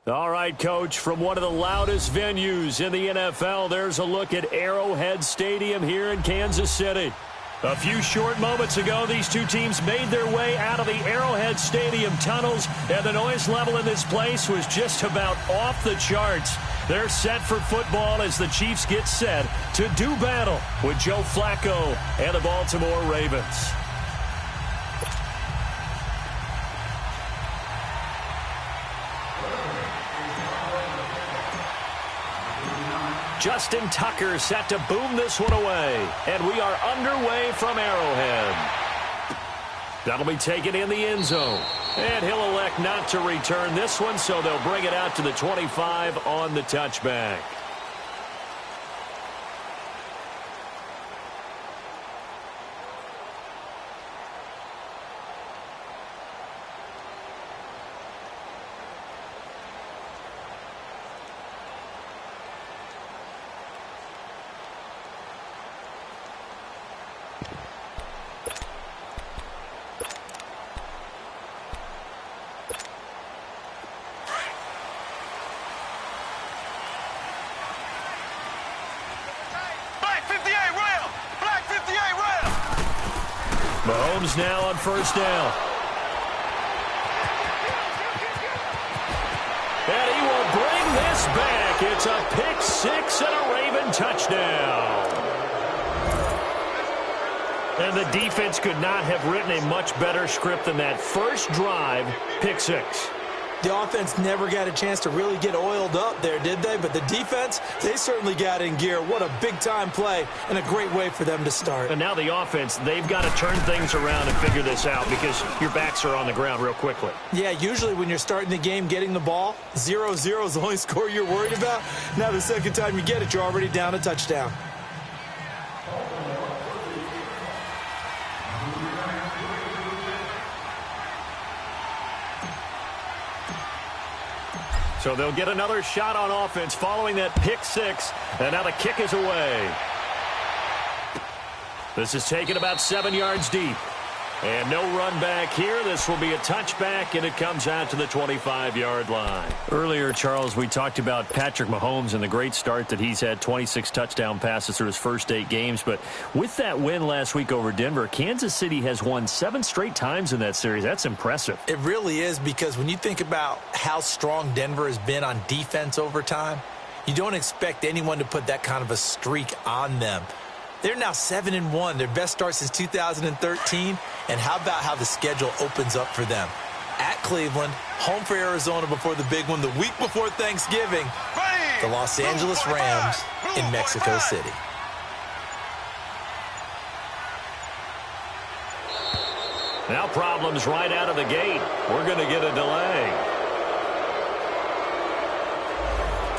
All right, Coach, from one of the loudest venues in the NFL, there's a look at Arrowhead Stadium here in Kansas City. A few short moments ago, these two teams made their way out of the Arrowhead Stadium tunnels, and the noise level in this place was just about off the charts. They're set for football as the Chiefs get set to do battle with Joe Flacco and the Baltimore Ravens. Justin Tucker set to boom this one away. And we are underway from Arrowhead. That'll be taken in the end zone. And he'll elect not to return this one, so they'll bring it out to the 25 on the touchback. Mahomes now on first down. And he will bring this back. It's a pick six and a Raven touchdown. And the defense could not have written a much better script than that first drive, pick six. The offense never got a chance to really get oiled up there, did they? But the defense, they certainly got in gear. What a big-time play and a great way for them to start. And now the offense, they've got to turn things around and figure this out because your backs are on the ground real quickly. Yeah, usually when you're starting the game getting the ball, 0-0 is the only score you're worried about. Now the second time you get it, you're already down a touchdown. So they'll get another shot on offense following that pick six. And now the kick is away. This is taken about 7 yards deep. And no run back here. This will be a touchback, and it comes out to the 25-yard line. Earlier, Charles, we talked about Patrick Mahomes and the great start that he's had, 26 touchdown passes through his first 8 games. But with that win last week over Denver, Kansas City has won 7 straight times in that series. That's impressive. It really is, because when you think about how strong Denver has been on defense over time, you don't expect anyone to put that kind of a streak on them. They're now 7-1, their best start since 2013. And how about how the schedule opens up for them? At Cleveland, home for Arizona before the big one, the week before Thanksgiving, the Los Angeles Rams in Mexico City. Now problems right out of the gate. We're going to get a delay.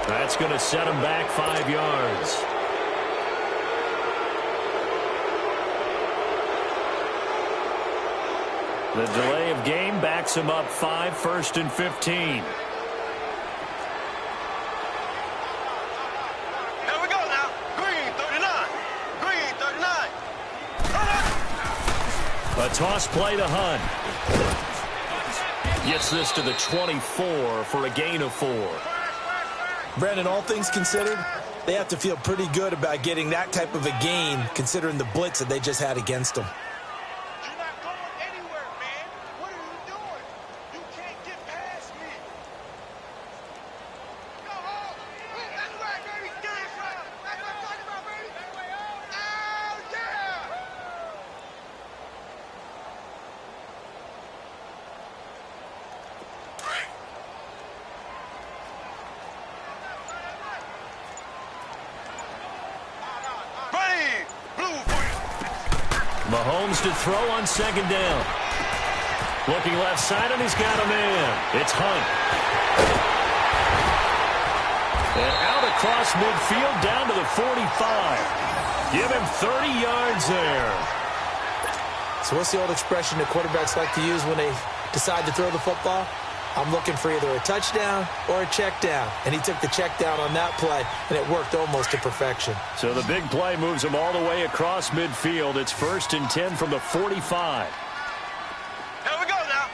That's going to set them back 5 yards. The delay of game backs him up 5, 1st and 15. Here we go now. Green 39. Green 39. A toss play to Hunt. Gets this to the 24 for a gain of 4. Brandon, all things considered, they have to feel pretty good about getting that type of a gain considering the blitz that they just had against them. Mahomes to throw on 2nd down. Looking left side, and he's got a man. It's Hunt. And out across midfield down to the 45. Give him 30 yards there. So what's the old expression that quarterbacks like to use when they decide to throw the football? I'm looking for either a touchdown or a check down. And he took the check down on that play, and it worked almost to perfection. So the big play moves him all the way across midfield. It's 1st and 10 from the 45. Here we go now.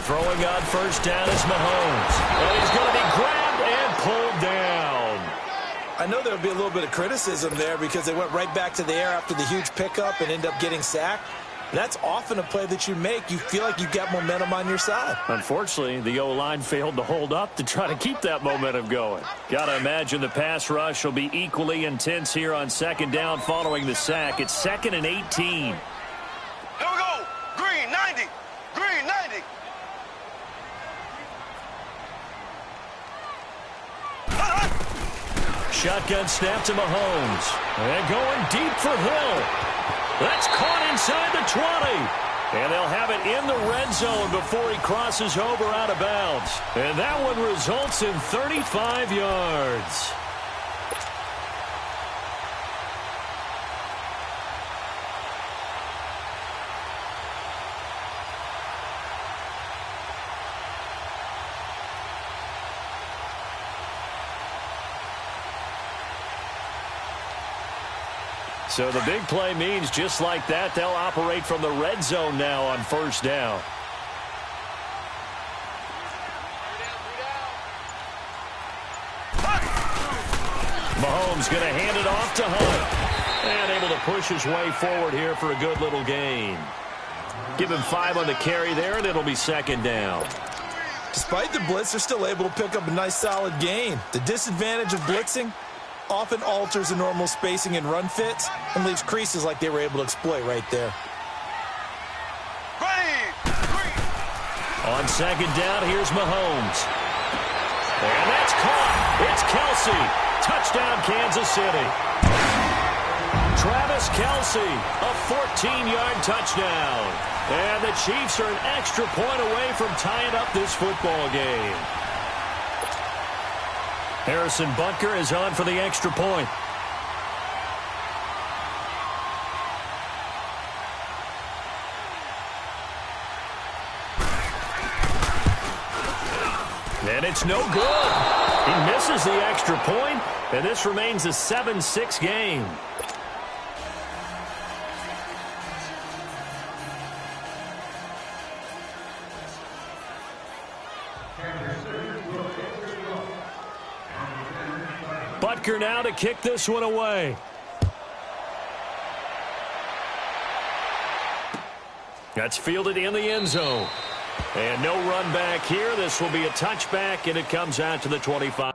Throwing on first down is Mahomes. And he's going to be grabbed and pulled down. I know there would be a little bit of criticism there because they went right back to the air after the huge pickup and end up getting sacked. That's often a play that you make. You feel like you've got momentum on your side. Unfortunately, the O-line failed to hold up to try to keep that momentum going. Got to imagine the pass rush will be equally intense here on 2nd down following the sack. It's 2nd and 18. Here we go. Green 90. Green 90. Shotgun snap to Mahomes. And going deep for Hill. That's caught inside the 20. And they'll have it in the red zone before he crosses over out of bounds. And that one results in 35 yards. So the big play means just like that, they'll operate from the red zone now on 1st down. Mahomes going to hand it off to Hunt. And able to push his way forward here for a good little gain. Give him 5 on the carry there, and it'll be 2nd down. Despite the blitz, they're still able to pick up a nice solid gain. The disadvantage of blitzing often alters the normal spacing and run fits and leaves creases like they were able to exploit right there. On 2nd down, here's Mahomes. And that's caught. It's Kelsey. Touchdown, Kansas City. Travis Kelsey, a 14-yard touchdown. And the Chiefs are an extra point away from tying up this football game. Harrison Butker is on for the extra point. And it's no good. He misses the extra point, and this remains a 7-6 game. Butker now to kick this one away. That's fielded in the end zone. And no run back here. This will be a touchback, and it comes out to the 25.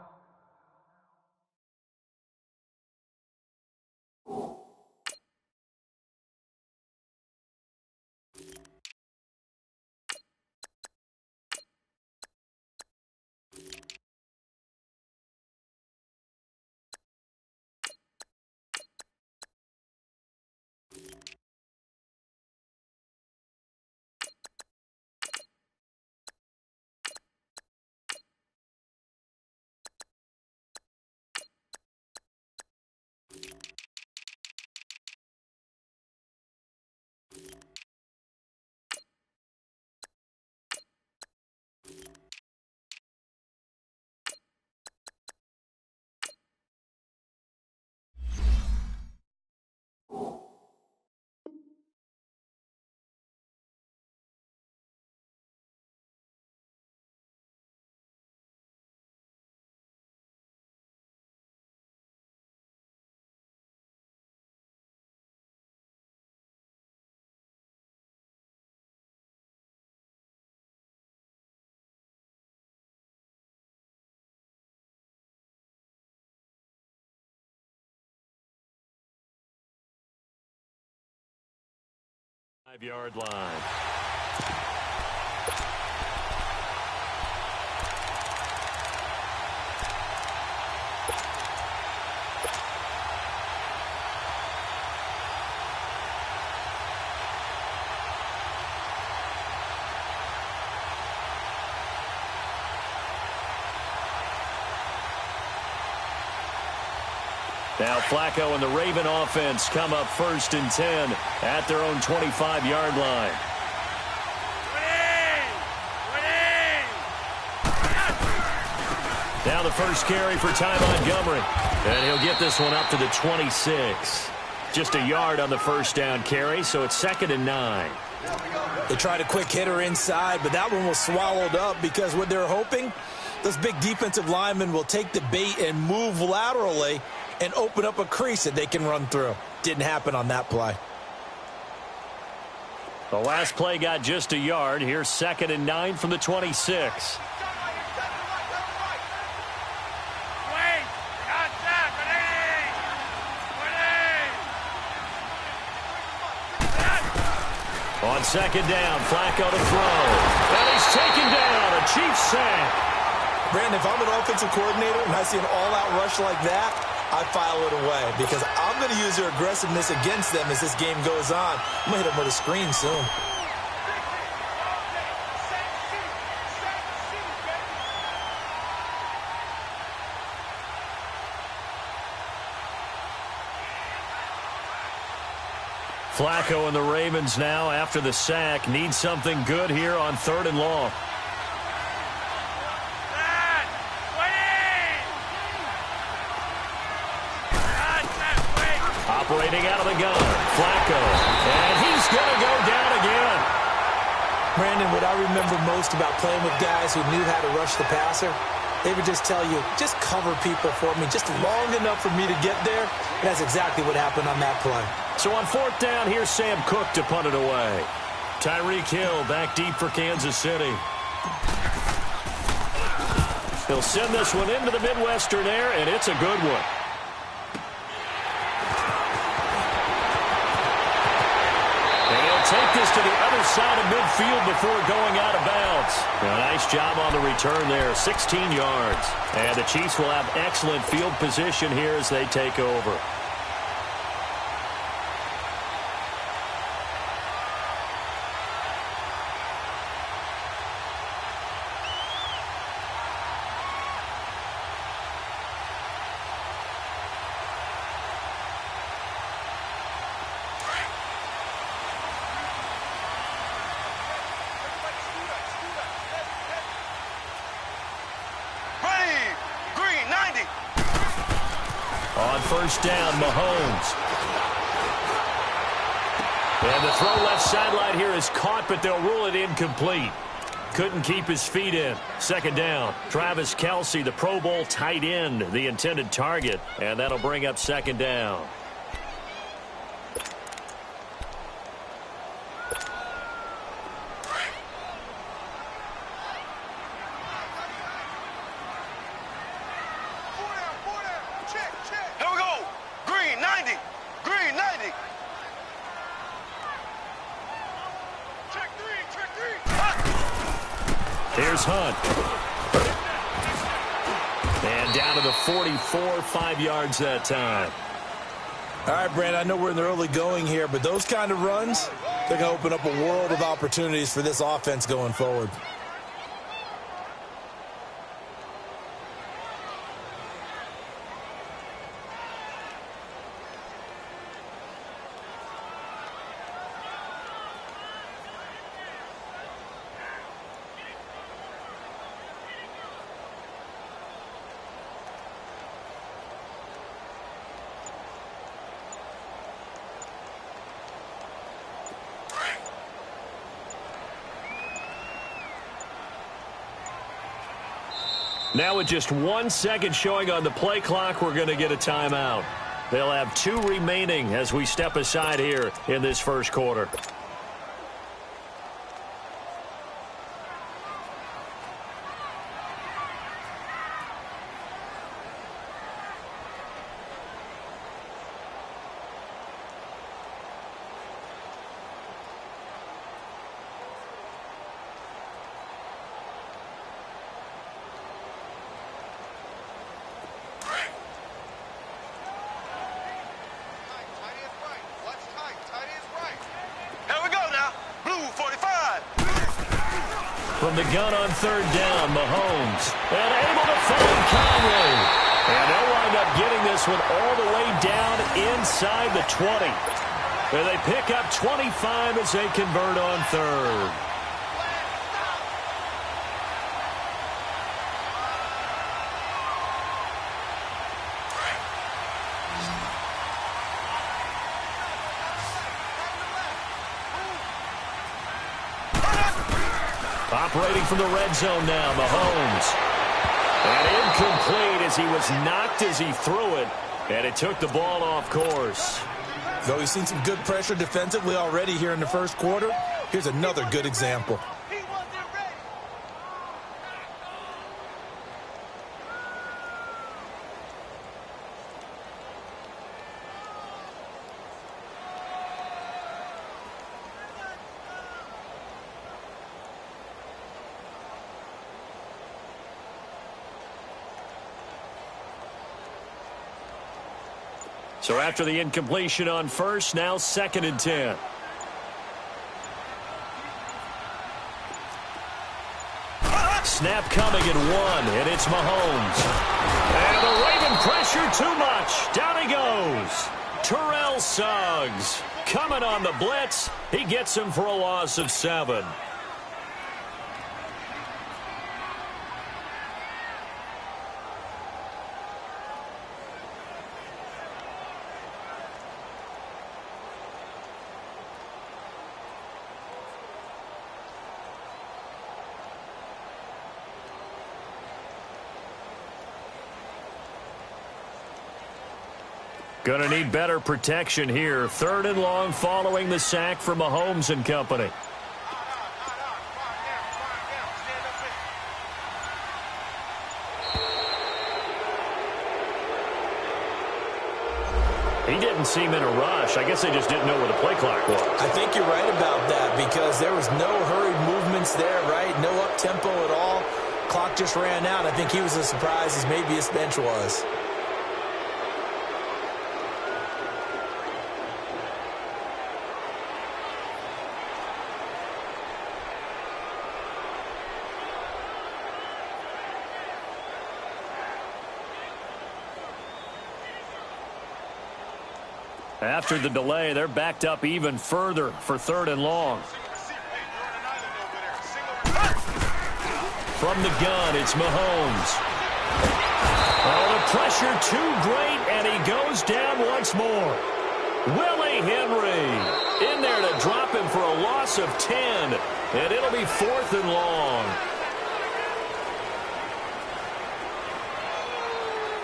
Five-yard line. Now Flacco and the Raven offense come up 1st and 10 at their own 25-yard line. 20! 20! Now the first carry for Ty Montgomery. And he'll get this one up to the 26. Just a yard on the first down carry, so it's 2nd and 9. They tried a quick hitter inside, but that one was swallowed up because what they're hoping, those big defensive linemen will take the bait and move laterally and open up a crease that they can run through. Didn't happen on that play. The last play got just a yard. Here's 2nd and 9 from the 26. On 2nd down, Flacco to throw. And he's taken down. A Chiefs sack. Brandon, if I'm an offensive coordinator and I see an all-out rush like that, I file it away because I'm going to use their aggressiveness against them as this game goes on. I'm going to hit them with a screen soon. Flacco and the Ravens now, after the sack, need something good here on 3rd and long. Operating out of the gun, Flacco, and he's going to go down again. Brandon, what I remember most about playing with guys who knew how to rush the passer, they would just tell you, just cover people for me, just long enough for me to get there. And that's exactly what happened on that play. So on 4th down, here's Sam Cook to punt it away. Tyreek Hill back deep for Kansas City. He'll send this one into the Midwestern air, and it's a good one. And he'll take this to the other side of midfield before going out of bounds. A nice job on the return there, 16 yards. And the Chiefs will have excellent field position here as they take over. On 1st down, Mahomes. And the throw left sideline here is caught, but they'll rule it incomplete. Couldn't keep his feet in. 2nd down, Travis Kelce, the Pro Bowl tight end, the intended target. And that'll bring up 2nd down. Here's Hunt. And down to the 44, 5 yards that time. All right, Brandon, I know we're in the early going here, but those kind of runs, they're going to open up a world of opportunities for this offense going forward. Now with just 1 second showing on the play clock, we're going to get a timeout. They'll have 2 remaining as we step aside here in this first quarter. From the gun on 3rd down, Mahomes. And able to find Conley. And they'll wind up getting this one all the way down inside the 20. And they pick up 25 as they convert on 3rd. Operating from the red zone now, Mahomes. And incomplete as he was knocked as he threw it. And it took the ball off course. Though we've seen some good pressure defensively already here in the first quarter, here's another good example. So after the incompletion on first, now 2nd and 10. Snap coming at 1, and it's Mahomes. And the Raven pressure too much. Down he goes. Terrell Suggs coming on the blitz. He gets him for a loss of 7. Going to need better protection here. 3rd and long following the sack from Mahomes and company. He didn't seem in a rush. I guess they just didn't know where the play clock was. I think you're right about that because there was no hurried movements there, right? No up-tempo at all. Clock just ran out. I think he was as surprised as maybe his bench was. After the delay, they're backed up even further for 3rd and long. From the gun, it's Mahomes. Oh, the pressure too great, and he goes down once more. Willie Henry in there to drop him for a loss of 10, and it'll be 4th and long.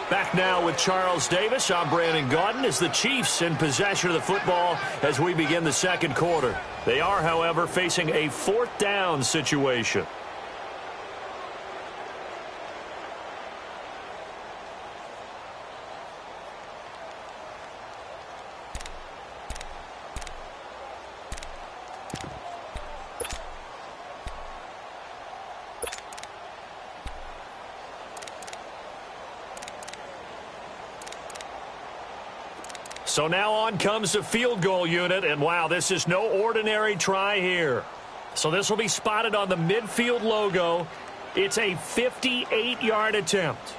Back now with Charles Davis. I'm Brandon Gaudin as the Chiefs in possession of the football as we begin the 2nd quarter. They are, however, facing a 4th down situation. So now on comes the field goal unit, and wow, this is no ordinary try here. So this will be spotted on the midfield logo. It's a 58-yard attempt.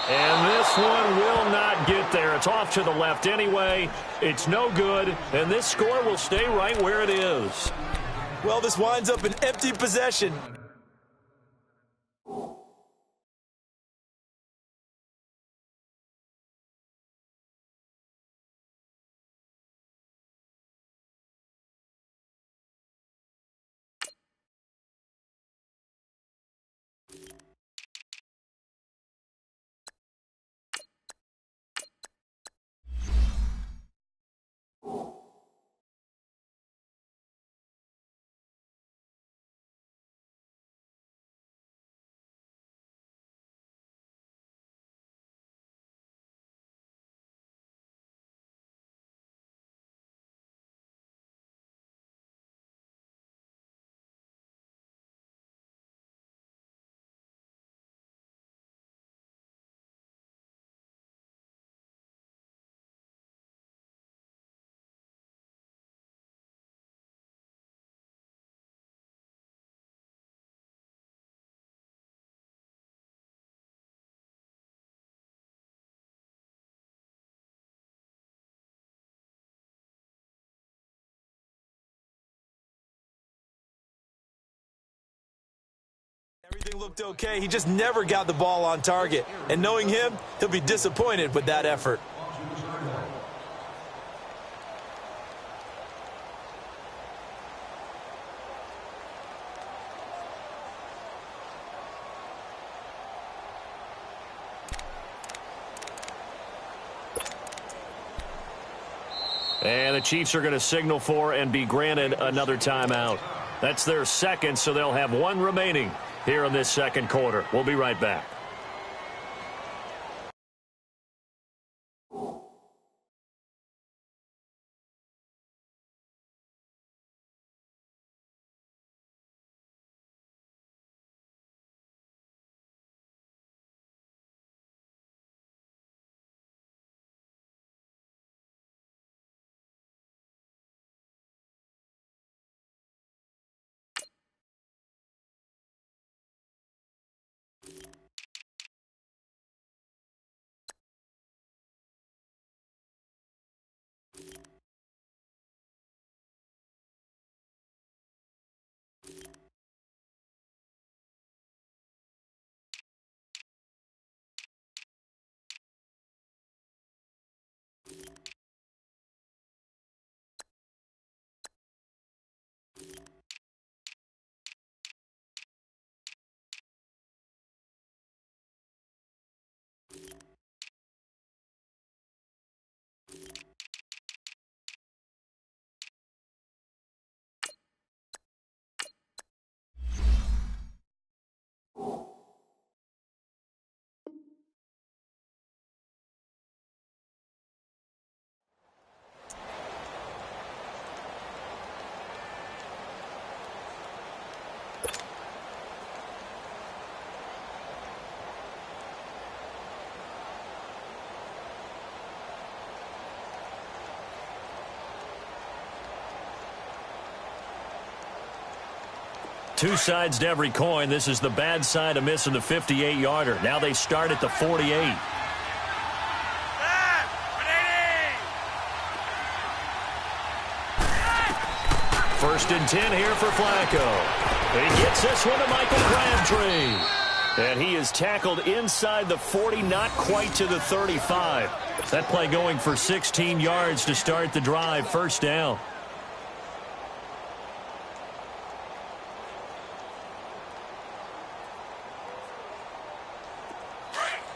And this one will not get there. It's off to the left anyway. It's no good, and this score will stay right where it is. Well, this winds up an empty possession. Everything looked okay. He just never got the ball on target. And knowing him, he'll be disappointed with that effort. And the Chiefs are going to signal for and be granted another timeout. That's their second, so they'll have one remaining here in this second quarter. We'll be right back. Two sides to every coin. This is the bad side of missing the 58-yarder. Now they start at the 48. First and 10 here for Flacco. He gets this one to Michael Crabtree. And he is tackled inside the 40, not quite to the 35. That play going for 16 yards to start the drive. First down.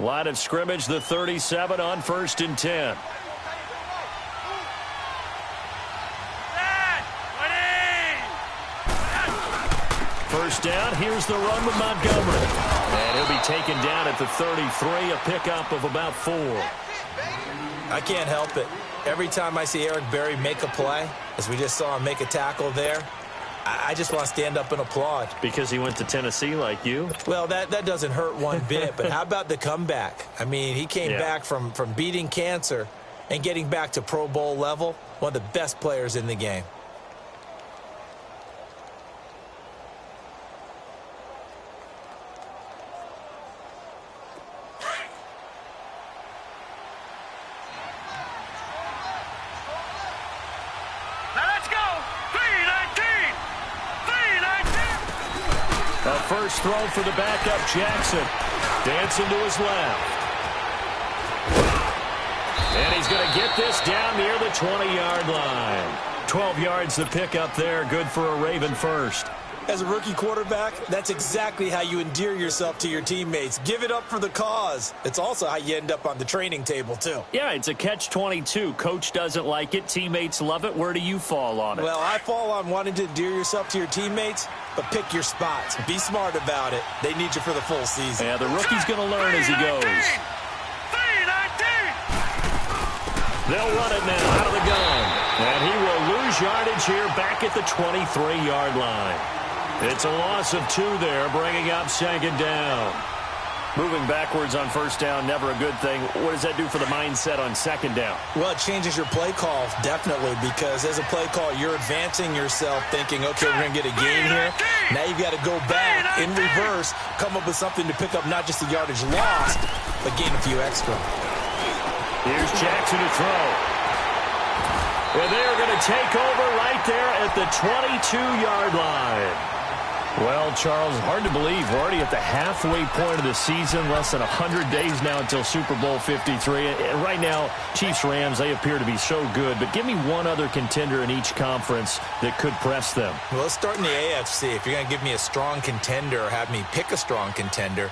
Line of scrimmage, the 37 on first and 10. First down, here's the run with Montgomery. And he'll be taken down at the 33, a pickup of about 4. I can't help it. Every time I see Eric Berry make a play, as we just saw him make a tackle there, I just want to stand up and applaud. Because he went to Tennessee like you? Well, that doesn't hurt one bit, but how about the comeback? I mean, he came back from beating cancer and getting back to Pro Bowl level, one of the best players in the game. First throw for the backup, Jackson. Dancing to his left. And he's going to get this down near the 20-yard line. 12 yards to pick up there. Good for a Raven first. As a rookie quarterback, that's exactly how you endear yourself to your teammates. Give it up for the cause. It's also how you end up on the training table, too. Yeah, it's a catch-22. Coach doesn't like it. Teammates love it. Where do you fall on it? Well, I fall on wanting to endear yourself to your teammates, but pick your spots. Be smart about it. They need you for the full season. Yeah, the rookie's going to learn as he goes. They'll run it now out of the gun. And he will lose yardage here back at the 23-yard line. It's a loss of 2 there, bringing up second down. Moving backwards on first down, never a good thing. What does that do for the mindset on second down? Well, it changes your play call, definitely, because as a play call, you're advancing yourself thinking, okay, we're going to get a gain here. Now you've got to go back in reverse, come up with something to pick up not just the yardage lost, but gain a few extra. Here's Jackson to throw. And they're going to take over right there at the 22-yard line. Well, Charles, hard to believe. We're already at the halfway point of the season, less than 100 days now until Super Bowl 53. And right now, Chiefs-Rams, they appear to be so good. But give me one other contender in each conference that could press them. Well, let's start in the AFC. If you're going to give me a strong contender or have me pick a strong contender,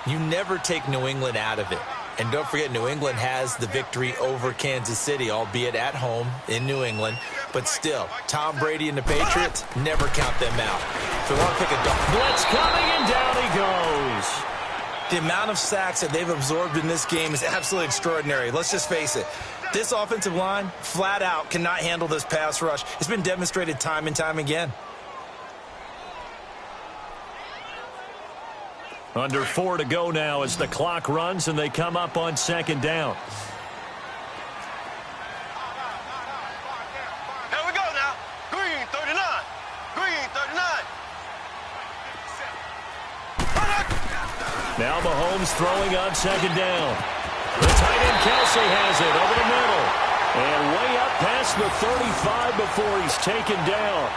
you never take New England out of it. And don't forget, New England has the victory over Kansas City, albeit at home in New England. But still, Tom Brady and the Patriots, never count them out. So I want to pick a dog. Blitz coming, and down he goes. The amount of sacks that they've absorbed in this game is absolutely extraordinary. Let's just face it. This offensive line, flat out, cannot handle this pass rush. It's been demonstrated time and time again. Under 4 to go now as the clock runs and they come up on second down. Here we go now. Green 39. Green 39. Now Mahomes throwing on second down. The tight end Kelsey has it over the middle. And way up past the 35 before he's taken down.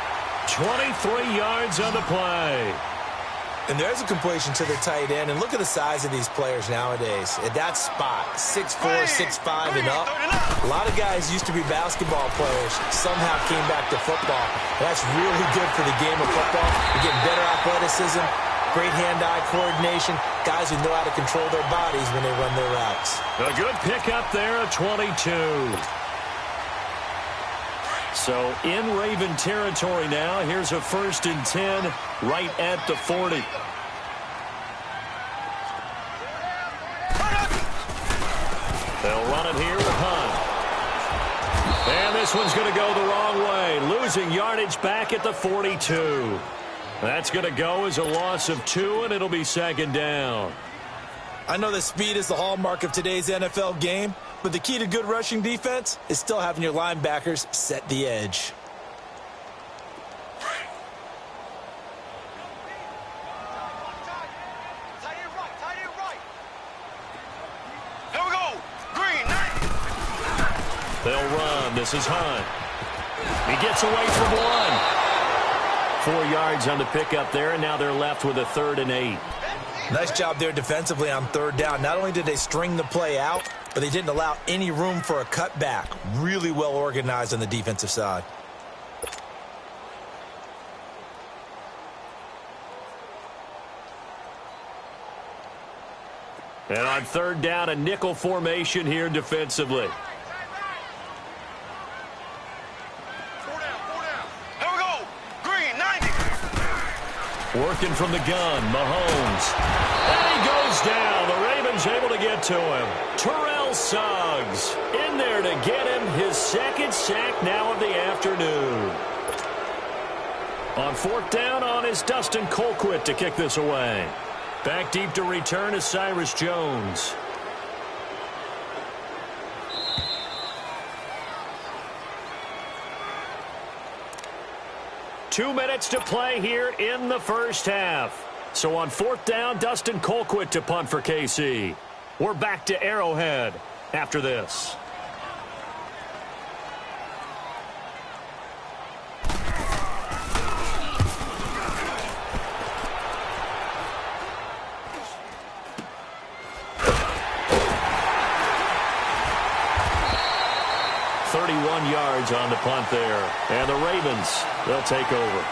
23 yards on the play. And there's a completion to the tight end. And look at the size of these players nowadays. At that spot, 6'4", 6'5", and up. A lot of guys used to be basketball players. Somehow came back to football. That's really good for the game of football. You're getting better athleticism, great hand-eye coordination, guys who know how to control their bodies when they run their routes. A good pickup there at 22. So in Raven territory now. Here's a 1st and 10 right at the 40. They'll run it here with Hunt. And this one's going to go the wrong way. Losing yardage back at the 42. That's going to go as a loss of 2, and it'll be second down. I know that speed is the hallmark of today's NFL game, but the key to good rushing defense is still having your linebackers set the edge. Here we go. Green 90. They'll run. This is Hunt. He gets away from 1. 4 yards on the pickup there, and now they're left with a 3rd and 8. Nice job there defensively on 3rd down. Not only did they string the play out, but they didn't allow any room for a cutback. Really well organized on the defensive side. And on 3rd down, a nickel formation here defensively. Here we go. Green 90. Working from the gun, Mahomes. And he goes down. The Ravens able to get to him. Terrell Suggs in there to get him his 2nd sack now of the afternoon. On 4th down on is Dustin Colquitt to kick this away. Back deep to return is Cyrus Jones. Two minutes to play here in the first half. So on 4th down, Dustin Colquitt to punt for KC. We're back to Arrowhead after this. Yards on the punt there. And the Ravens, they'll take over.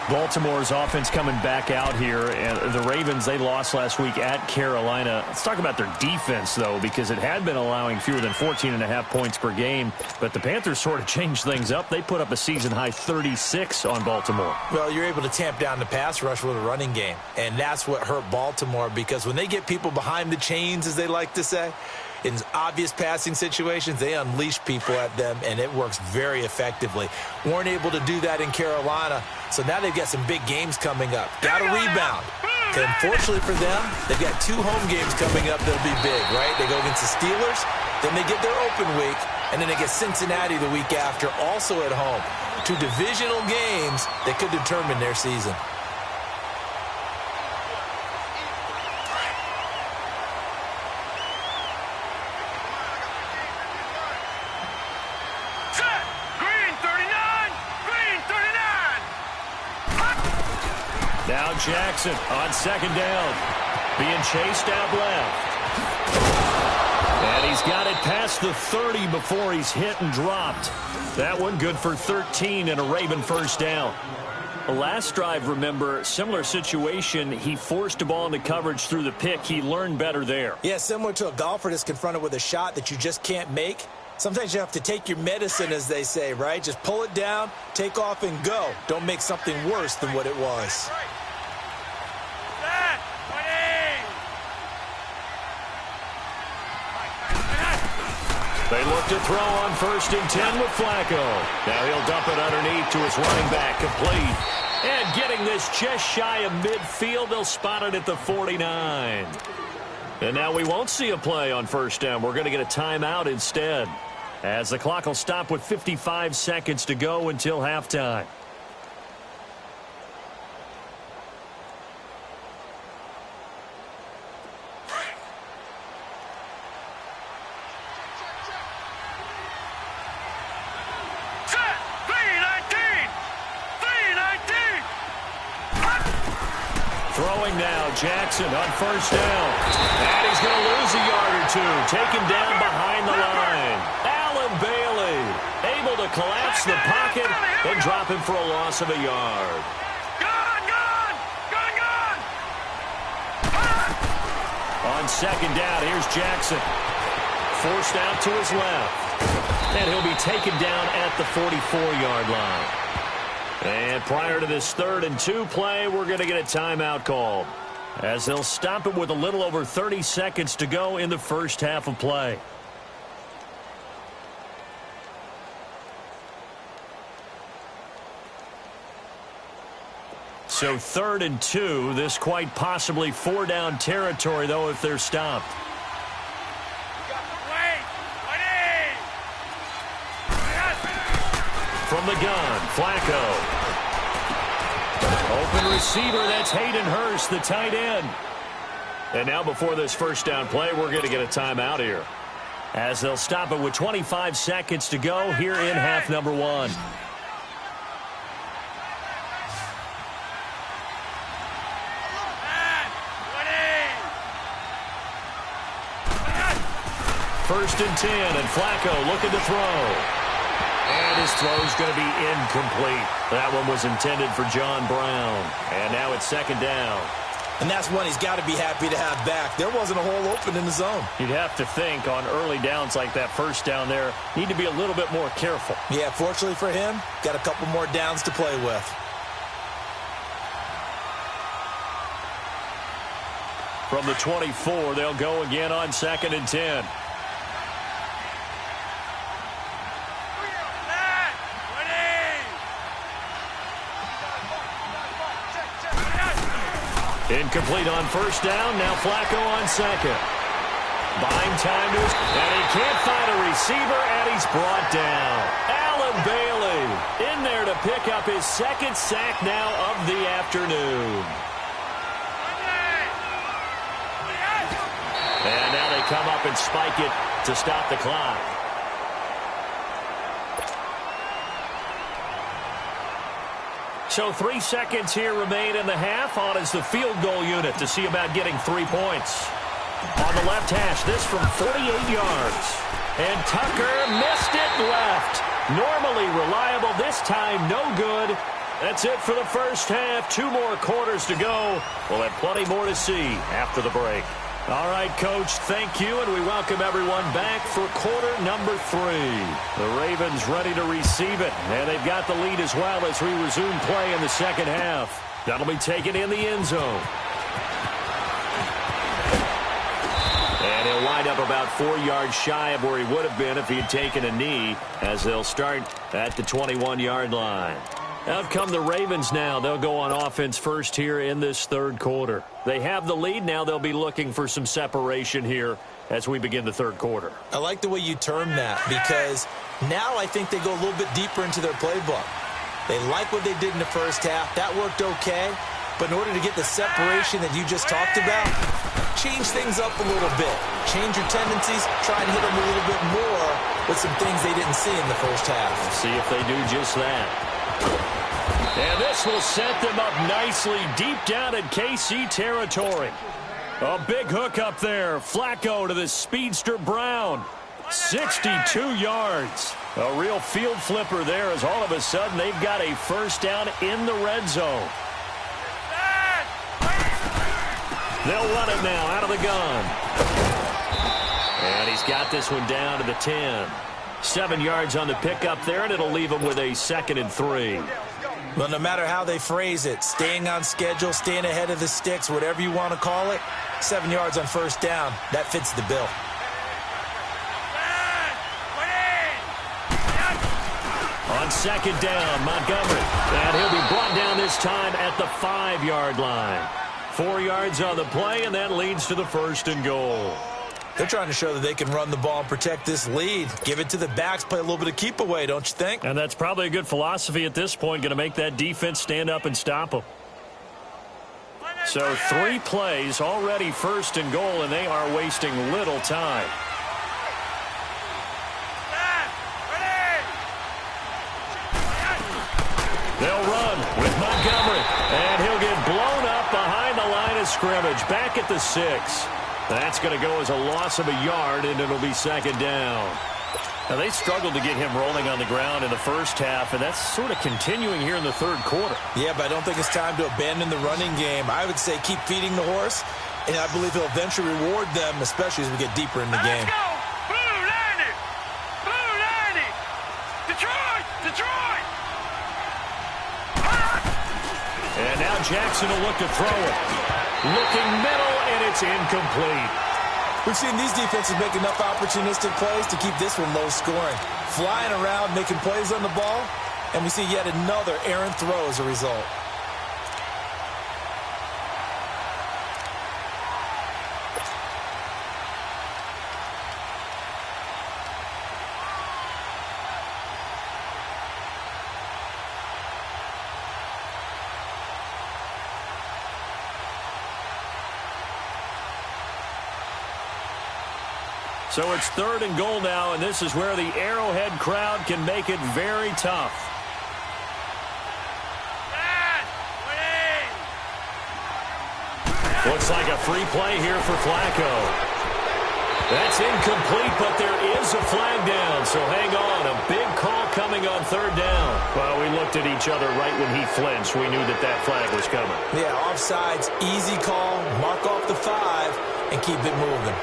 Baltimore's offense coming back out here. And the Ravens, they lost last week at Carolina. Let's talk about their defense, though, because it had been allowing fewer than 14.5 points per game. But the Panthers sort of changed things up. They put up a season-high 36 on Baltimore. Well, you're able to tamp down the pass rush with a running game. And that's what hurt Baltimore, because when they get people behind the chains, as they like to say, in obvious passing situations, they unleash people at them, and it works very effectively. Weren't able to do that in Carolina, so now they've got some big games coming up. Got to rebound. Unfortunately for them, they've got 2 home games coming up that'll be big, right? They go against the Steelers, then they get their open week, and then they get Cincinnati the week after, also at home. 2 divisional games that could determine their season. Now Jackson on second down. Being chased out left. And he's got it past the 30 before he's hit and dropped. That one good for 13 and a Raven first down. The last drive, remember, similar situation. He forced a ball into coverage through the pick. He learned better there. Yeah, similar to a golfer that's confronted with a shot that you just can't make. Sometimes you have to take your medicine, as they say, right? Just pull it down, take off, and go. Don't make something worse than what it was. They look to throw on 1st and 10 with Flacco. Now he'll dump it underneath to his running back, complete. And getting this just shy of midfield, they'll spot it at the 49. And now we won't see a play on 1st down. We're going to get a timeout instead, as the clock will stop with 55 seconds to go until halftime. Throwing now, Jackson on 1st down. And he's going to lose a yard or two. Taken down behind the line. Allen Bailey able to collapse the pocket and drop him for a loss of a yard. On 2nd down, here's Jackson. Forced out to his left. And he'll be taken down at the 44-yard line. And prior to this 3rd and 2 play, we're going to get a timeout called, as they'll stop it with a little over 30 seconds to go in the first half of play. So 3rd and 2, this quite possibly 4-down territory, though, if they're stopped. From the gun, Flacco. Open receiver, that's Hayden Hurst, the tight end. And now before this 1st down play, we're going to get a timeout here, as they'll stop it with 25 seconds to go here in half number 1. First and 10, and Flacco looking to throw. And his throw's going to be incomplete. That one was intended for John Brown. And now it's 2nd down. And that's one he's got to be happy to have back. There wasn't a hole open in the zone. You'd have to think on early downs like that 1st down there, need to be a little bit more careful. Yeah, fortunately for him, got a couple more downs to play with. From the 24, they'll go again on 2nd and 10. Incomplete on 1st down. Now Flacco on 2nd. Buying time to his... And he can't find a receiver, and he's brought down. Allen Bailey in there to pick up his 2nd sack now of the afternoon. And now they come up and spike it to stop the clock. So 3 seconds here remain in the half. On is the field goal unit to see about getting 3 points. On the left hash, this from 48 yards. And Tucker missed it left. Normally reliable, this time no good. That's it for the first half. 2 more quarters to go. We'll have plenty more to see after the break. All right, Coach, thank you, and we welcome everyone back for quarter number 3. The Ravens ready to receive it, and they've got the lead as well as we resume play in the second half. That'll be taken in the end zone. And he'll wind up about 4 yards shy of where he would have been if he had taken a knee, as they'll start at the 21-yard line. Out come the Ravens now. They'll go on offense first here in this 3rd quarter. They have the lead. Now they'll be looking for some separation here as we begin the 3rd quarter. I like the way you term that, because now I think they go a little bit deeper into their playbook. They like what they did in the first half. That worked okay. But in order to get the separation that you just talked about, change things up a little bit. Change your tendencies. Try and hit them a little bit more with some things they didn't see in the first half. See if they do just that. And this will set them up nicely deep down in KC territory. A big hook up there. Flacco to the speedster Brown. 62 yards. A real field flipper there as all of a sudden they've got a first down in the red zone. They'll run it now out of the gun. And he's got this one down to the 10. 7 yards on the pickup there, and it'll leave him with a 2nd and 3. Well, no matter how they phrase it, staying on schedule, staying ahead of the sticks, whatever you want to call it, 7 yards on first down, that fits the bill. On 2nd down, Montgomery. And he'll be brought down this time at the 5-yard line. 4 yards on the play, and that leads to the 1st and goal. They're trying to show that they can run the ball and protect this lead. Give it to the backs, play a little bit of keep away, don't you think? And that's probably a good philosophy at this point, going to make that defense stand up and stop them. So 3 plays, already 1st and goal, and they are wasting little time. They'll run with Montgomery, and he'll get blown up behind the line of scrimmage, back at the 6. That's going to go as a loss of a yard, and it'll be 2nd down. Now, they struggled to get him rolling on the ground in the first half, and that's sort of continuing here in the 3rd quarter. Yeah, but I don't think it's time to abandon the running game. I would say keep feeding the horse, and I believe he'll eventually reward them, especially as we get deeper in the game. Let's go! Blue 90! Blue 90! Detroit! Detroit! And now Jackson will look to throw it. Looking middle, and it's incomplete. We've seen these defenses make enough opportunistic plays to keep this one low scoring. Flying around, making plays on the ball, and we see yet another errant throw as a result. So it's 3rd and goal now, and this is where the Arrowhead crowd can make it very tough. Looks like a free play here for Flacco. That's incomplete, but there is a flag down, so hang on. A big call coming on 3rd down. Well, we looked at each other right when he flinched. We knew that that flag was coming. Yeah, offsides, easy call, mark off the 5, and keep it moving.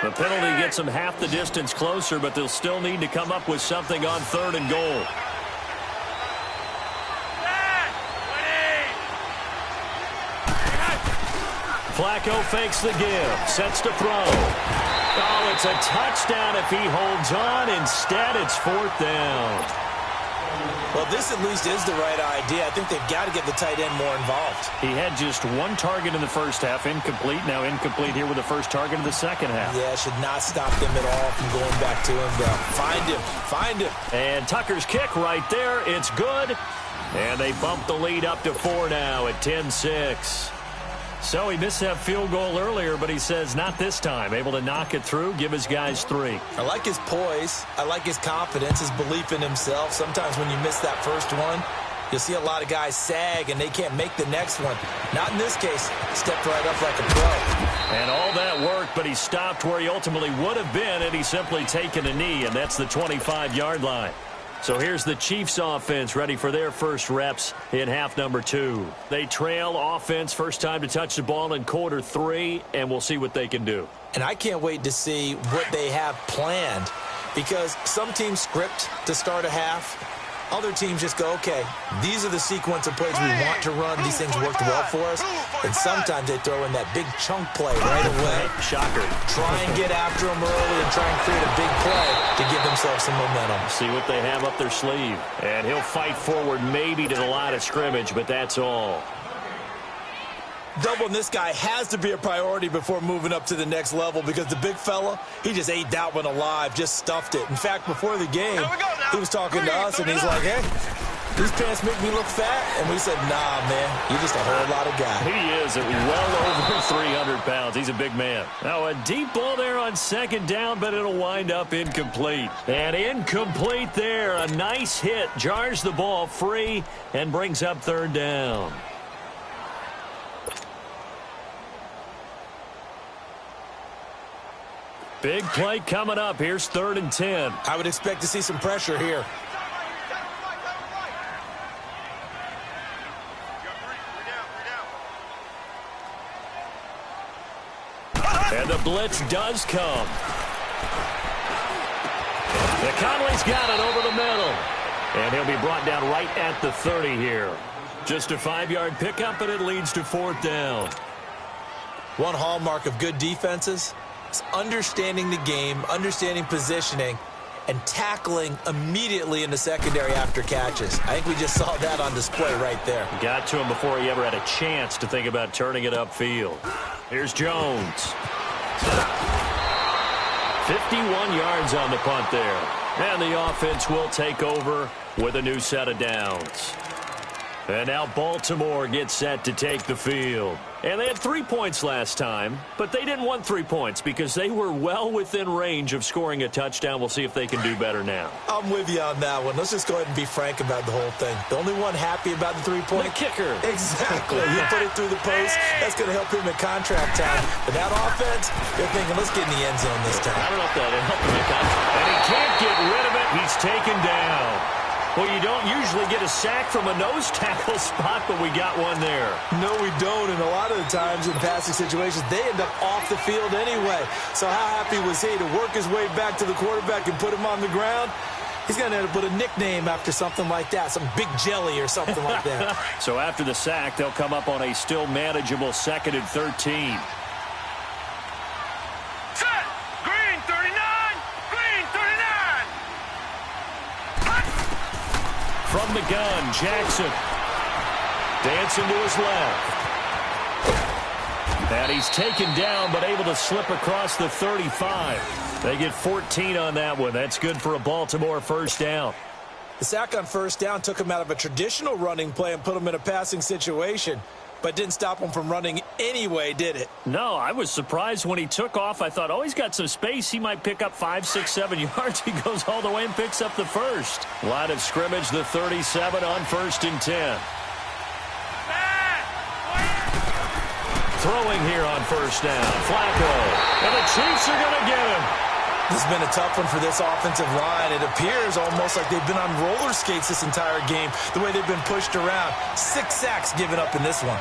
The penalty gets them half the distance closer, but they'll still need to come up with something on 3rd and goal. Flacco fakes the give, sets to throw. Oh, it's a touchdown if he holds on. Instead, it's 4th down. Well, this at least is the right idea. I think they've got to get the tight end more involved. He had just 1 target in the first half, incomplete. Now incomplete here with the first target of the second half. Yeah, should not stop them at all from going back to him, though. Find him. And Tucker's kick right there. It's good. And they bump the lead up to 4 now at 10-6. So he missed that field goal earlier, but he says not this time. Able to knock it through, give his guys 3. I like his poise. I like his confidence, his belief in himself. Sometimes when you miss that first one, you'll see a lot of guys sag and they can't make the next one. Not in this case. Stepped right up like a pro. And all that work, but he stopped where he ultimately would have been, and he's simply taken a knee, and that's the 25-yard line. So here's the Chiefs offense ready for their first reps in half number 2. They trail offense, first time to touch the ball in quarter 3, and we'll see what they can do. And I can't wait to see what they have planned, because some teams script to start a half. Other teams just go, okay, these are the sequence of plays we want to run. These things worked well for us. And sometimes they throw in that big chunk play right away. Shocker. Try and get after them early and try and create a big play to give themselves some momentum. See what they have up their sleeve. And he'll fight forward maybe to the line of scrimmage, but that's all. Doubling this guy has to be a priority before moving up to the next level, because the big fella, he just ate that one alive, just stuffed it. In fact, before the game, he was talking to us, and he's like, hey, these pants make me look fat. And we said, nah, man, you're just a whole lot of guy. He is at well over 300 pounds. He's a big man. Now a deep ball there on second down, but it'll wind up incomplete. And incomplete there. A nice hit. Jars the ball free and brings up third down. Big play coming up. Here's 3rd and 10. I would expect to see some pressure here. And the blitz does come. The Conley's got it over the middle. And he'll be brought down right at the 30 here. Just a 5-yard pickup, and it leads to 4th down. One hallmark of good defenses is understanding the game, understanding positioning, and tackling immediately in the secondary after catches. I think we just saw that on display right there. Got to him before he ever had a chance to think about turning it upfield. Here's Jones. 51 yards on the punt there. And the offense will take over with a new set of downs. And now Baltimore gets set to take the field. And they had 3 points last time, but they didn't want 3 points because they were well within range of scoring a touchdown. We'll see if they can do better now. I'm with you on that one. Let's just go ahead and be frank about the whole thing. The only one happy about the 3-point? The kicker. Exactly. You put it through the post. That's going to help him in contract time. But that offense, they're thinking, let's get in the end zone this time. I don't know if that'll help him in contract. And he can't get rid of it. He's taken down. Well, you don't usually get a sack from a nose tackle spot, but we got one there. No, we don't. And a lot of the times in passing situations, they end up off the field anyway. So how happy was he to work his way back to the quarterback and put him on the ground? He's going to have to put a nickname after something like that, some Big Jelly or something like that. So after the sack, they'll come up on a still manageable 2nd and 13. Set. Green 39. Green 39. From the gun, Jackson. Dancing to his left. And he's taken down, but able to slip across the 35. They get 14 on that one. That's good for a Baltimore first down. The sack on first down took him out of a traditional running play and put him in a passing situation, but didn't stop him from running anyway, did it? No, I was surprised when he took off. I thought, oh, he's got some space. He might pick up 5, 6, 7 yards. He goes all the way and picks up the first. Line of scrimmage, the 37 on 1st and 10. Throwing here on first down. Flacco. And the Chiefs are going to get him. This has been a tough one for this offensive line. It appears almost like they've been on roller skates this entire game, the way they've been pushed around. 6 sacks given up in this one.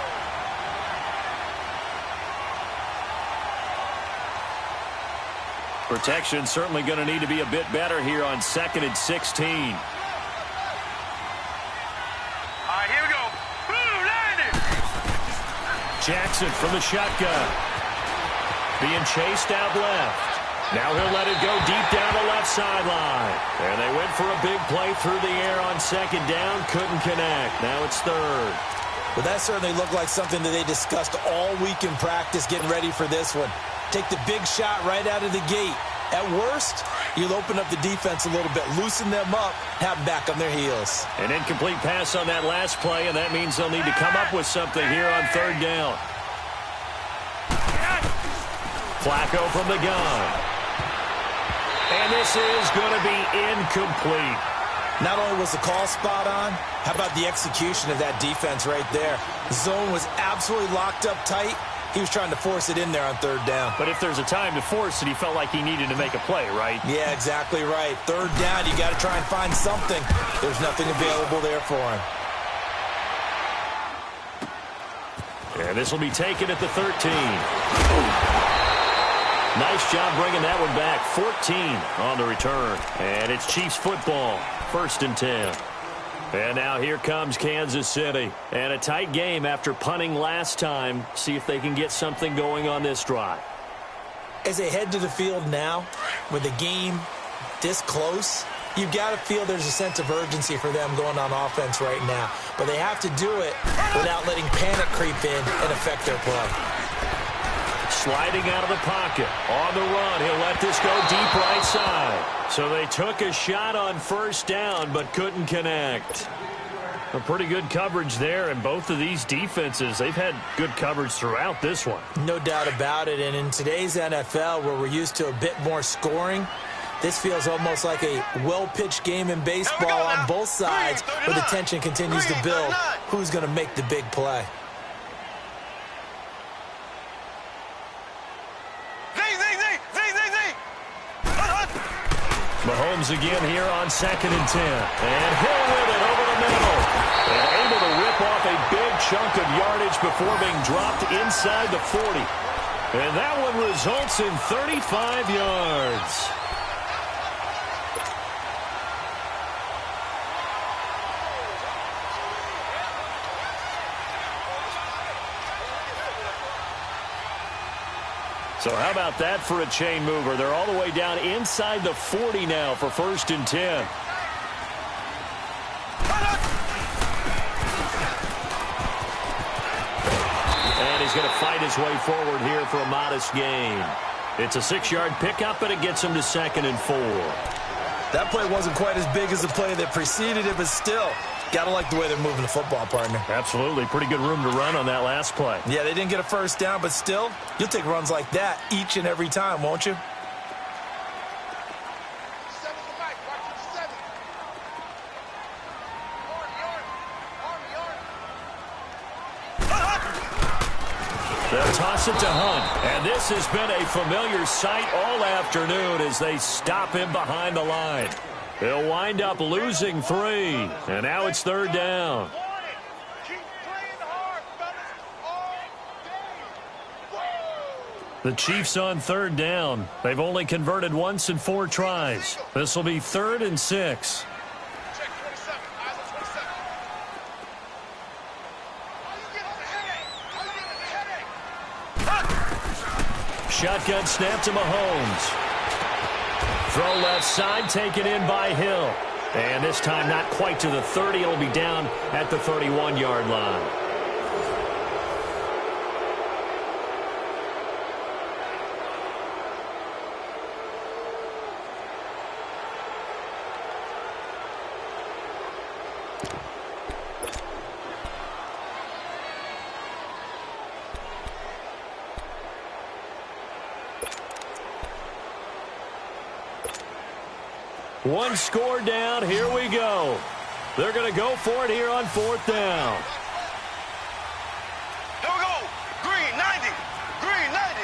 Protection certainly going to need to be a bit better here on 2nd and 16. All right, here we go. Blue landed. Jackson from the shotgun. Being chased out left. Now he'll let it go deep down the left sideline. And they went for a big play through the air on 2nd down. Couldn't connect. Now it's 3rd. Well, that certainly looked like something that they discussed all week in practice getting ready for this one. Take the big shot right out of the gate. At worst, you'll open up the defense a little bit, loosen them up, have them back on their heels. An incomplete pass on that last play, and that means they'll need to come up with something here on 3rd down. Flacco from the gun. And this is going to be incomplete. Not only was the call spot on, how about the execution of that defense right there? The zone was absolutely locked up tight. He was trying to force it in there on 3rd down. But if there's a time to force it, he felt like he needed to make a play, right? Yeah, exactly right. 3rd down, you got to try and find something. There's nothing available there for him. And this will be taken at the 13. Nice job bringing that one back. 14 on the return. And it's Chiefs football. 1st and 10. And now here comes Kansas City. And a tight game after punting last time. See if they can get something going on this drive. As they head to the field now, with the game this close, you've got to feel there's a sense of urgency for them going on offense right now. But they have to do it without letting panic creep in and affect their play. Sliding out of the pocket. On the run, he'll let this go deep right side. So they took a shot on 1st down, but couldn't connect. A pretty good coverage there, and both of these defenses, they've had good coverage throughout this one. No doubt about it, and in today's NFL, where we're used to a bit more scoring, this feels almost like a well-pitched game in baseball on both sides, where the tension continues to build. Who's going to make the big play? Mahomes again here on 2nd and 10. And Hill with it over the middle. And able to rip off a big chunk of yardage before being dropped inside the 40. And that one results in 35 yards. So how about that for a chain mover? They're all the way down inside the 40 now for 1st and 10. And he's going to fight his way forward here for a modest gain. It's a 6-yard pickup, and it gets him to 2nd and 4. That play wasn't quite as big as the play that preceded it, but still, got to like the way they're moving the football, partner. Absolutely. Pretty good room to run on that last play. Yeah, they didn't get a first down, but still, you'll take runs like that each and every time, won't you? They'll toss it to Hunt. And this has been a familiar sight all afternoon as they stop him behind the line. They'll wind up losing 3. And now it's 3rd down. The Chiefs on 3rd down. They've only converted once in 4 tries. This will be 3rd and 6. Shotgun snap to Mahomes. Throw left side, taken in by Hill. And this time not quite to the 30. It'll be down at the 31-yard line. One score down. Here we go. They're going to go for it here on 4th down. Here we go. Green 90. Green 90.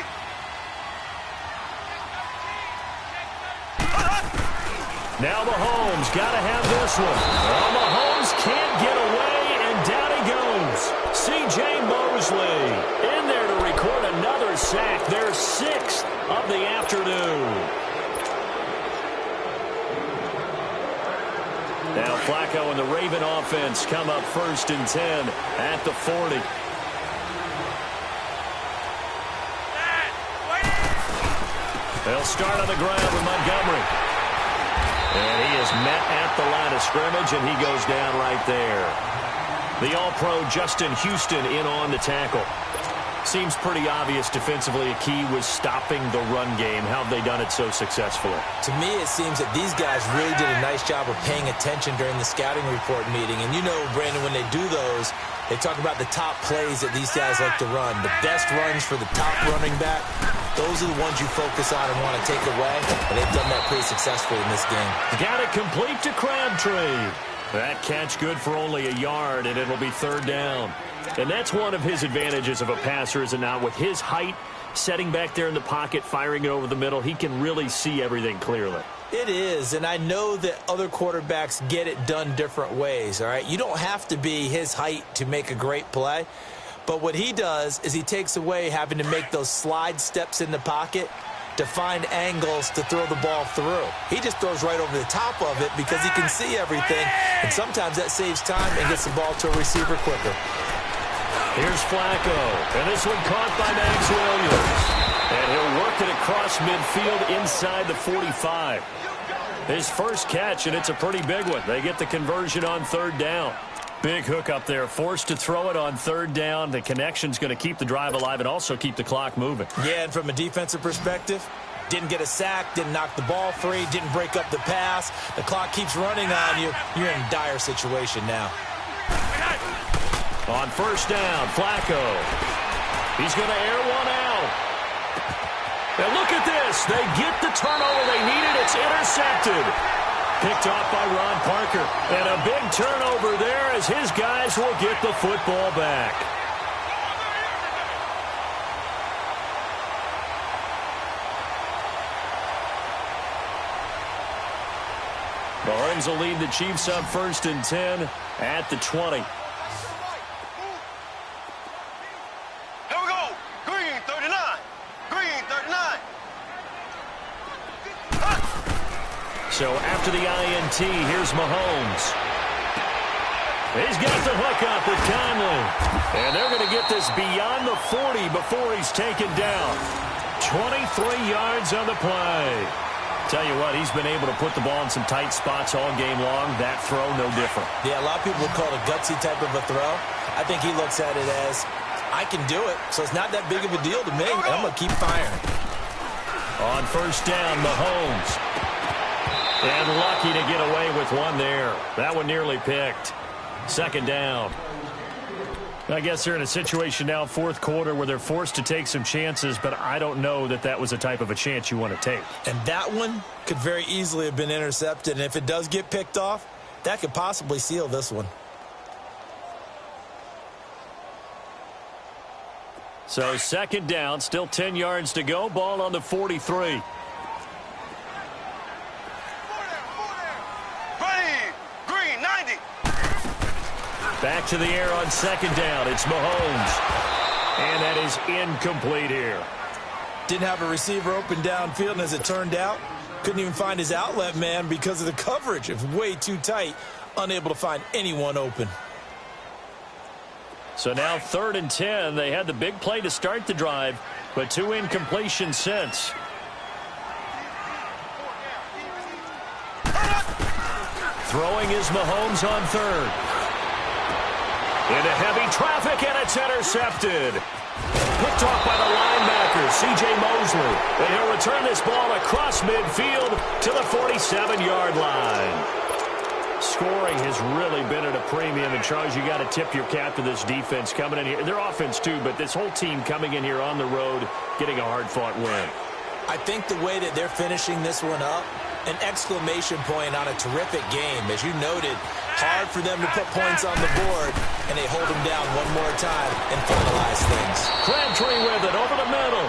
Now Mahomes got to have this one. Well, Mahomes can't get away, and down he goes. C.J. Mosley in there to record another sack. Their 6th of the afternoon. Now Flacco and the Raven offense come up 1st and 10 at the 40. They'll start on the ground with Montgomery. And he is met at the line of scrimmage, and he goes down right there. The All-Pro Justin Houston in on the tackle. Seems pretty obvious defensively a key was stopping the run game. How have they done it so successfully? To me, it seems that these guys really did a nice job of paying attention during the scouting report meeting. And you know, Brandon, when they do those, they talk about the top plays that these guys like to run. The best runs for the top running back, those are the ones you focus on and want to take away. And they've done that pretty successfully in this game. Got it complete to Crabtree. That catch good for only a yard, and it'll be 3rd down. And that's one of his advantages of a passer, is it not? With his height, setting back there in the pocket, firing it over the middle, he can really see everything clearly. It is, and I know that other quarterbacks get it done different ways, all right? You don't have to be his height to make a great play, but what he does is he takes away having to make those slide steps in the pocket to find angles to throw the ball through. He just throws right over the top of it because he can see everything, and sometimes that saves time and gets the ball to a receiver quicker. Here's Flacco, and this one caught by Max Williams. And he'll work it across midfield inside the 45. His first catch, and it's a pretty big one. They get the conversion on 3rd down. Big hook up there, forced to throw it on 3rd down. The connection's going to keep the drive alive and also keep the clock moving. Yeah, and from a defensive perspective, didn't get a sack, didn't knock the ball free, didn't break up the pass. The clock keeps running on you. You're in a dire situation now. On first down, Flacco. He's going to air one out. And look at this. They get the turnover they needed. It's intercepted. Picked off by Ron Parker. And a big turnover there as his guys will get the football back. Mahomes will lead the Chiefs up 1st and 10 at the 20. Here we go. Green 39. Green 39. So after the INT, here's Mahomes. He's got the hook up with Conley. And they're going to get this beyond the 40 before he's taken down. 23 yards on the play. Tell you what, he's been able to put the ball in some tight spots all game long. That throw, no different. Yeah, a lot of people would call it a gutsy type of a throw. I think he looks at it as, I can do it, so it's not that big of a deal to me. I'm going to keep firing. On first down, Mahomes. And lucky to get away with one there. That one nearly picked. 2nd down. I guess they're in a situation now, 4th quarter, where they're forced to take some chances, but I don't know that that was the type of a chance you want to take. And that one could very easily have been intercepted, and if it does get picked off, that could possibly seal this one. So 2nd down, still 10 yards to go, ball on the 43. Back to the air on 2nd down. It's Mahomes. And that is incomplete here. Didn't have a receiver open downfield, and as it turned out, couldn't even find his outlet man because of the coverage. It was way too tight, unable to find anyone open. So now 3rd and 10. They had the big play to start the drive, but 2 incompletions since. Throwing is Mahomes on 3rd. Into heavy traffic, and it's intercepted. Picked off by the linebacker, C.J. Mosley. And he'll return this ball across midfield to the 47-yard line. Scoring has really been at a premium. And, Charles, you got to tip your cap to this defense coming in here. Their offense, too, but this whole team coming in here on the road, getting a hard-fought win. I think the way that they're finishing this one up, an exclamation point on a terrific game. As you noted, hard for them to put points on the board, and they hold them down one more time and finalize things. Crabtree with it over the middle.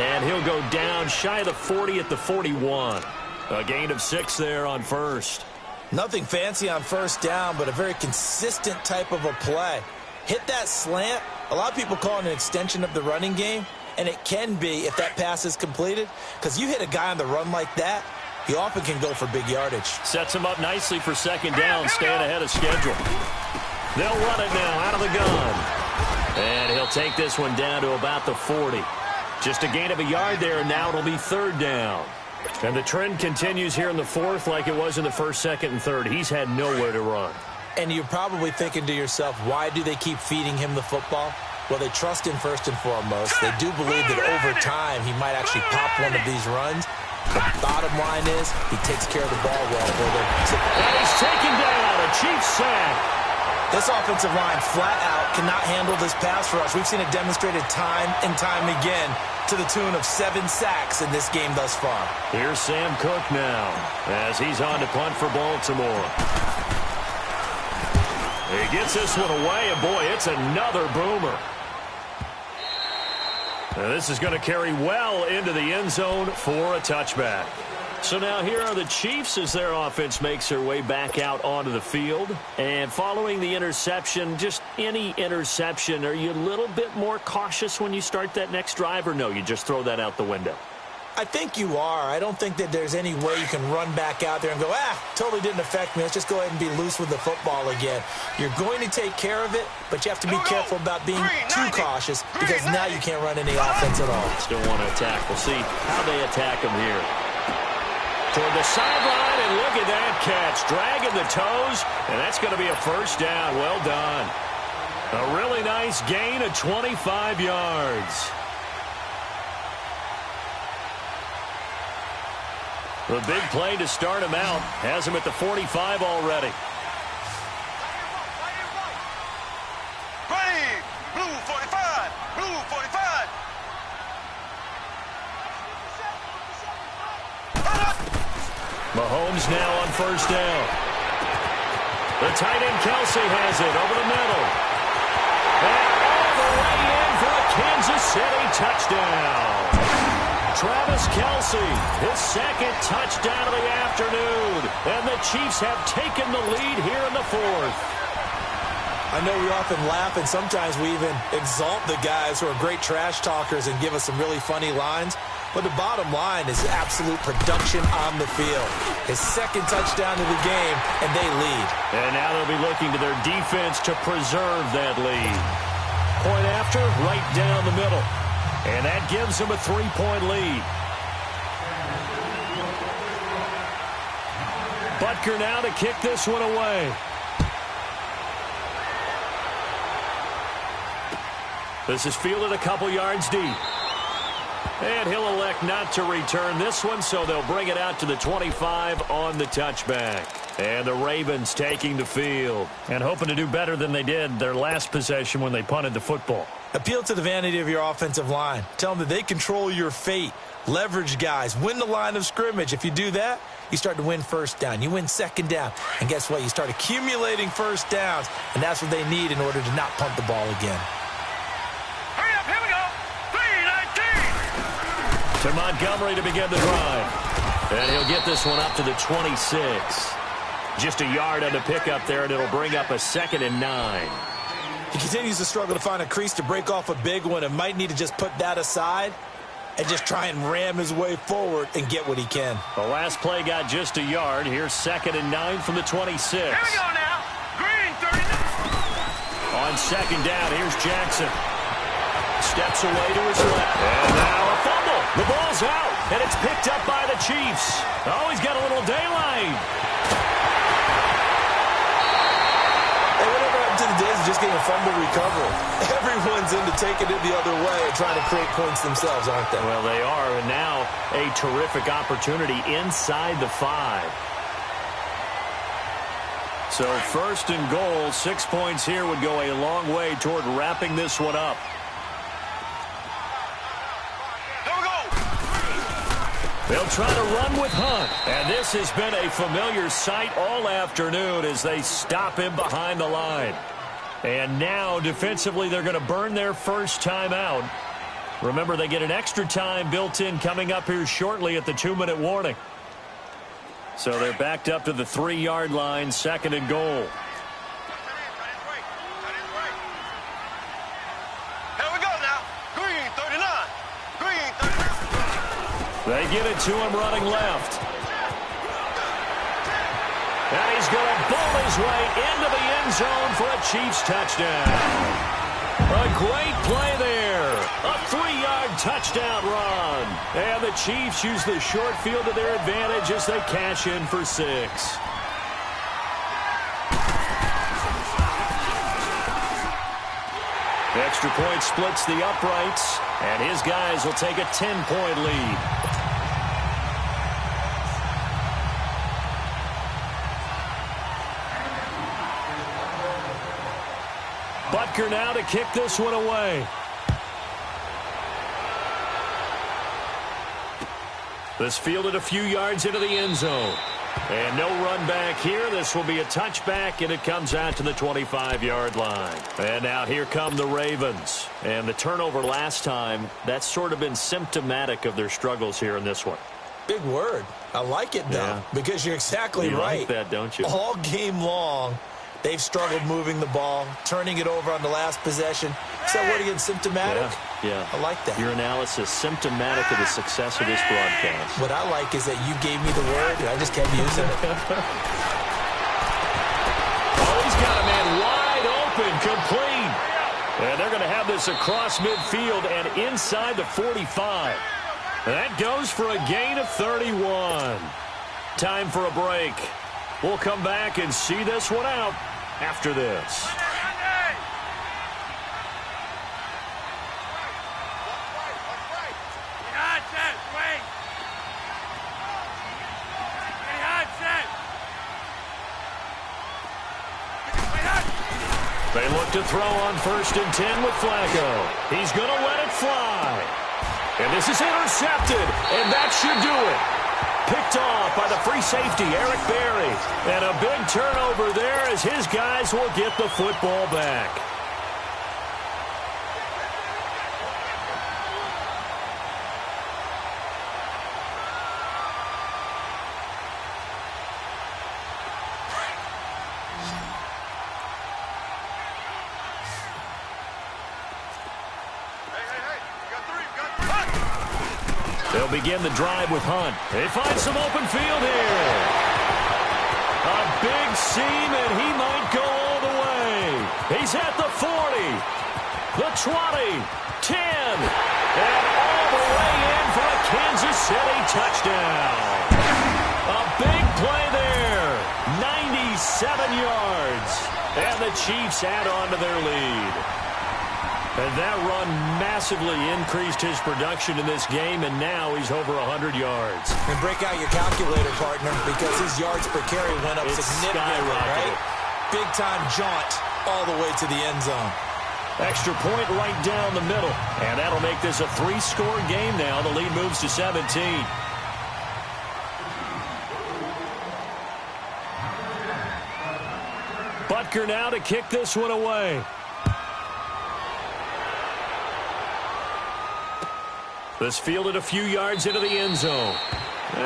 And he'll go down shy of the 40 at the 41. A gain of 6 there on 1st. Nothing fancy on 1st down, but a very consistent type of a play. Hit that slant. A lot of people call it an extension of the running game, and it can be if that pass is completed, because you hit a guy on the run like that, he often can go for big yardage. Sets him up nicely for 2nd down, staying ahead of schedule. They'll run it now out of the gun. And he'll take this one down to about the 40. Just a gain of a yard there, and now it'll be 3rd down. And the trend continues here in the 4th like it was in the 1st, 2nd, and 3rd. He's had nowhere to run. And you're probably thinking to yourself, why do they keep feeding him the football? Well, they trust him first and foremost. They do believe that over time he might actually pop one of these runs. The bottom line is he takes care of the ball well for them. And he's taken down, a Chiefs sack. This offensive line flat out cannot handle this pass rush. We've seen it demonstrated time and time again to the tune of 7 sacks in this game thus far. Here's Sam Cook now as he's on to punt for Baltimore. He gets this one away, and boy, it's another boomer. Now this is going to carry well into the end zone for a touchback. So now here are the Chiefs as their offense makes their way back out onto the field. And following the interception, just any interception, are you a little bit more cautious when you start that next drive, or no, you just throw that out the window? I think you are. I don't think that there's any way you can run back out there and go, totally didn't affect me. Let's just go ahead and be loose with the football again. You're going to take care of it, but you have to be careful about being too cautious because now you can't run any offense at all. Still want to attack. We'll see how they attack him here. Toward the sideline, and look at that catch. Dragging the toes, and that's going to be a 1st down. Well done. A really nice gain of 25 yards. The big play to start him out has him at the 45 already. Right Mahomes now on first down. The tight end Kelsey has it over the middle. And all the way in for a Kansas City touchdown. Travis Kelsey, his second touchdown of the afternoon. And the Chiefs have taken the lead here in the fourth. I know we often laugh, and sometimes we even exalt the guys who are great trash talkers and give us some really funny lines. But the bottom line is absolute production on the field. His second touchdown of the game, and they lead. And now they'll be looking to their defense to preserve that lead. Point after, right down the middle. And that gives them a 3-point lead. Butker now to kick this one away. This is fielded a couple yards deep. And he'll elect not to return this one, so they'll bring it out to the 25 on the touchback. And the Ravens taking the field and hoping to do better than they did their last possession when they punted the football. Appeal to the vanity of your offensive line. Tell them that they control your fate. Leverage guys. Win the line of scrimmage. If you do that, you start to win first down. You win second down. And guess what? You start accumulating first downs. And that's what they need in order to not punt the ball again. Hurry up, here we go. 3-19. To Montgomery to begin the drive. And he'll get this one up to the 26. Just a yard on the pickup there, and it'll bring up a 2nd and 9. He continues to struggle to find a crease to break off a big one and might need to just put that aside and just try and ram his way forward and get what he can. The last play got just a yard. Here's 2nd and 9 from the 26. Here we go now. Green, 39. On 2nd down, here's Jackson. Steps away to his left. And now a fumble. The ball's out, and it's picked up by the Chiefs. Oh, he's got a little daylight. To the days of just getting a fumble recovery. Everyone's into taking it the other way and trying to create points themselves, aren't they? Well, they are, and now a terrific opportunity inside the 5. So 1st and goal, 6 points here would go a long way toward wrapping this one up. They'll try to run with Hunt. And this has been a familiar sight all afternoon as they stop him behind the line. And now, defensively, they're going to burn their first time out. Remember, they get an extra time built in coming up here shortly at the 2-minute warning. So they're backed up to the 3-yard line, 2nd and goal. Here we go now. Green, 39. Green, 39. They get it to him running left. And he's going to bowl his way into the end zone for a Chiefs touchdown. A great play there. A 3-yard touchdown run. And the Chiefs use the short field to their advantage as they cash in for 6. Extra point splits the uprights, and his guys will take a 10-point lead. Butker now to kick this one away. This fielded a few yards into the end zone. And no run back here. This will be a touchback, and it comes out to the 25-yard line. And now here come the Ravens. And the turnover last time, that's sort of been symptomatic of their struggles here in this one. Big word. I like it, though, because you're exactly right. You like that, don't you? All game long, they've struggled moving the ball, turning it over on the last possession. Is that word again, symptomatic? Yeah. I like that. Your analysis, symptomatic of the success of this broadcast. What I like is that you gave me the word, and I just kept using it. Oh, he's got a man wide open, complete. And they're going to have this across midfield and inside the 45. That goes for a gain of 31. Time for a break. We'll come back and see this one out after this. They look to throw on 1st and 10 with Flacco. He's going to let it fly. And this is intercepted, and that should do it. picked off by the free safety, Eric Berry. And a big turnover there as his guys will get the football back. They'll begin the drive with Hunt. They find some open field here. A big seam, and he might go all the way. He's at the 40, the 20, 10, and all the way in for a Kansas City touchdown. A big play there, 97 yards, and the Chiefs add on to their lead. And that run massively increased his production in this game, and now he's over 100 yards. And break out your calculator, partner, because his yards per carry went up significantly, right? Big-time jaunt all the way to the end zone. Extra point right down the middle, and that'll make this a 3-score game now. The lead moves to 17. Butker now to kick this one away. This fielded a few yards into the end zone.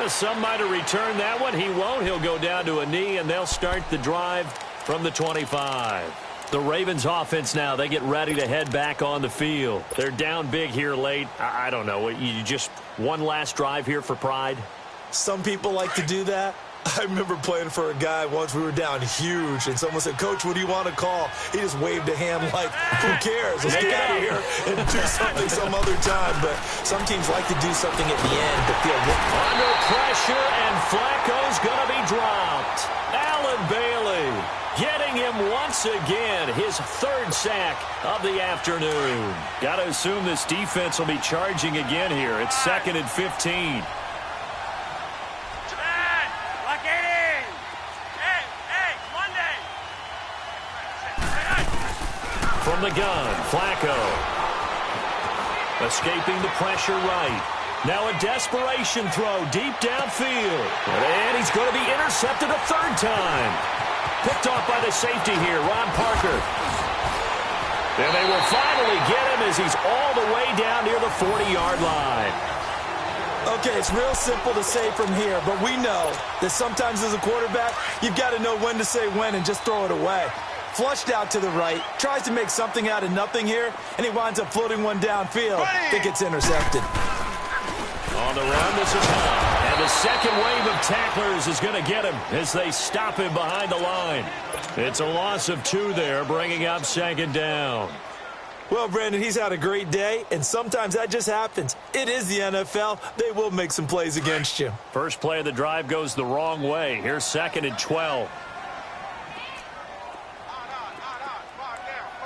Some might have returned that one. He won't. He'll go down to a knee, and they'll start the drive from the 25. The Ravens offense now, they get ready to head back on the field. They're down big here late. I don't know. You just one last drive here for pride? Some people like to do that. I remember playing for a guy once. We were down huge, and someone said, "Coach, what do you want to call?" He just waved a hand like, "Who cares? Let's get out of here and do something some other time." But some teams like to do something at the end to feel under pressure, and Flacco's going to be dropped. Allen Bailey getting him once again, his 3rd sack of the afternoon. Got to assume this defense will be charging again here. It's 2nd and 15. From the gun, Flacco. Escaping the pressure right. Now a desperation throw deep downfield. And he's going to be intercepted a 3rd time. Picked off by the safety here, Ron Parker. And they will finally get him as he's all the way down near the 40-yard line. Okay, it's real simple to say from here, but we know that sometimes as a quarterback, you've got to know when to say when and just throw it away. Flushed out to the right, tries to make something out of nothing here, and he winds up floating one downfield. I think it's intercepted. On the run, this is Hunt. And the second wave of tacklers is going to get him as they stop him behind the line. It's a loss of 2 there, bringing up 2nd down. Well, Brandon, he's had a great day, and sometimes that just happens. It is the NFL. They will make some plays against you. First play of the drive goes the wrong way. Here's 2nd and 12.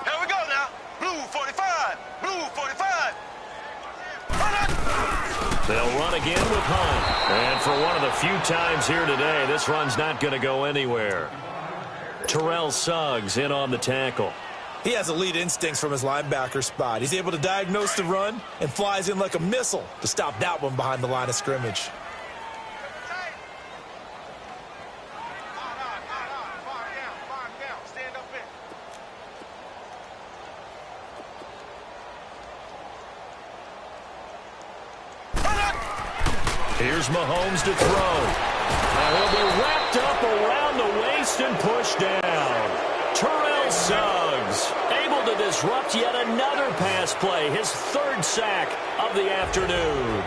Here we go now. Blue 45. Blue 45. They'll run again with Hunt. And for one of the few times here today, this run's not going to go anywhere. Terrell Suggs in on the tackle. He has elite instincts from his linebacker spot. He's able to diagnose the run and flies in like a missile to stop that one behind the line of scrimmage. Here's Mahomes to throw. Now he'll be wrapped up around the waist and pushed down. Terrell Suggs able to disrupt yet another pass play, his 3rd sack of the afternoon.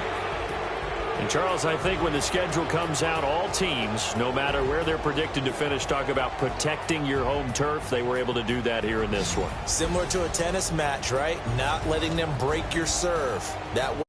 And Charles, I think when the schedule comes out, all teams, no matter where they're predicted to finish, talk about protecting your home turf. They were able to do that here in this one. Similar to a tennis match, right? Not letting them break your serve. That